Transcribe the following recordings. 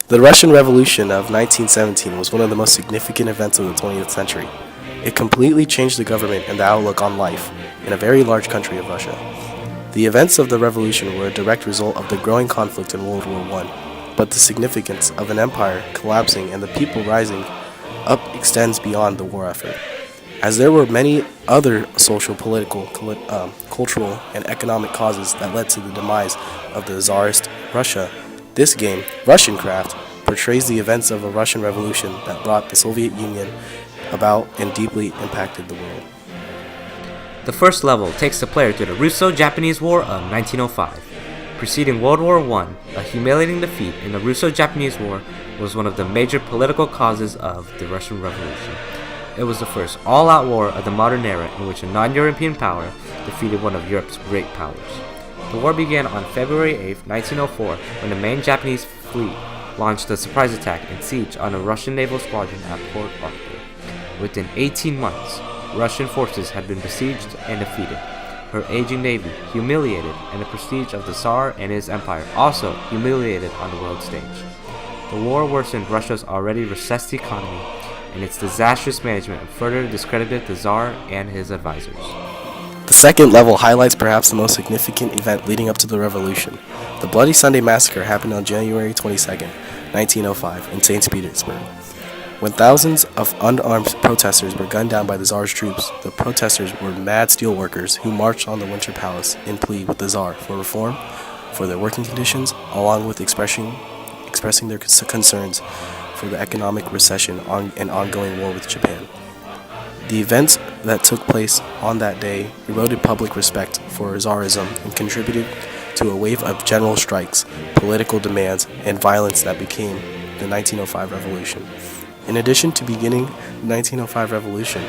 The Russian Revolution of 1917 was one of the most significant events of the 20th century. It completely changed the government and the outlook on life in a very large country of Russia. The events of the revolution were a direct result of the growing conflict in World War I, but the significance of an empire collapsing and the people rising up extends beyond the war effort. As there were many other social, political, cultural, and economic causes that led to the demise of the Tsarist Russia, this game, RUSSIANCRAFT, portrays the events of a Russian revolution that brought the Soviet Union about and deeply impacted the world. The first level takes the player to the Russo-Japanese War of 1905. Preceding World War I, a humiliating defeat in the Russo-Japanese War was one of the major political causes of the Russian Revolution. It was the first all-out war of the modern era in which a non-European power defeated one of Europe's great powers. The war began on February 8, 1904, when the main Japanese fleet launched a surprise attack and siege on a Russian naval squadron at Port Arthur. Within 18 months, Russian forces had been besieged and defeated, her aging navy humiliated, and the prestige of the Tsar and his empire also humiliated on the world stage. The war worsened Russia's already recessed economy, and its disastrous management further discredited the Tsar and his advisors. The second level highlights perhaps the most significant event leading up to the revolution. The Bloody Sunday Massacre happened on January 22, 1905, in St. Petersburg. When thousands of unarmed protesters were gunned down by the Tsar's troops, the protesters were mad steelworkers who marched on the Winter Palace in plea with the Tsar for reform, for their working conditions, along with expressing their concerns for the economic recession and ongoing war with Japan. The events that took place on that day eroded public respect for Tsarism and contributed to a wave of general strikes, political demands, and violence that became the 1905 revolution. In addition to beginning the 1905 revolution,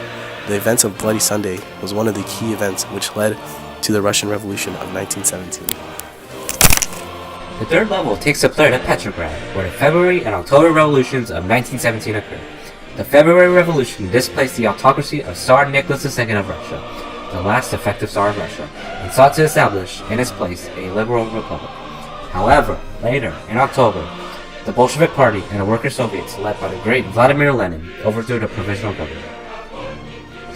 the events of Bloody Sunday was one of the key events which led to the Russian Revolution of 1917. The third level takes the player to Petrograd, where the February and October revolutions of 1917 occurred. The February Revolution displaced the autocracy of Tsar Nicholas II of Russia, the last effective Tsar of Russia, and sought to establish in its place a liberal republic. However, later, in October, the Bolshevik Party and the Worker Soviets, led by the great Vladimir Lenin, overthrew the provisional government.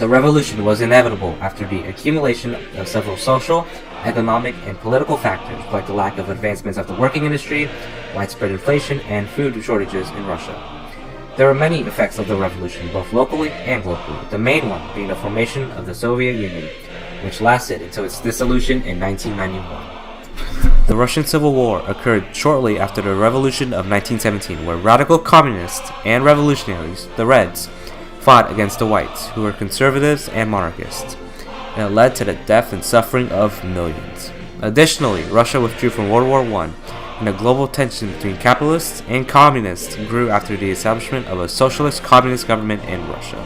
The revolution was inevitable after the accumulation of several social, economic, and political factors like the lack of advancements of the working industry, widespread inflation, and food shortages in Russia. There were many effects of the revolution, both locally and globally, the main one being the formation of the Soviet Union, which lasted until its dissolution in 1991. The Russian Civil War occurred shortly after the Revolution of 1917, where radical communists and revolutionaries, the Reds, fought against the Whites, who were conservatives and monarchists, and it led to the death and suffering of millions. Additionally, Russia withdrew from World War I, and the global tension between capitalists and communists grew after the establishment of a socialist communist government in Russia.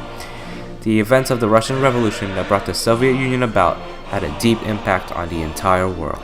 The events of the Russian Revolution that brought the Soviet Union about had a deep impact on the entire world.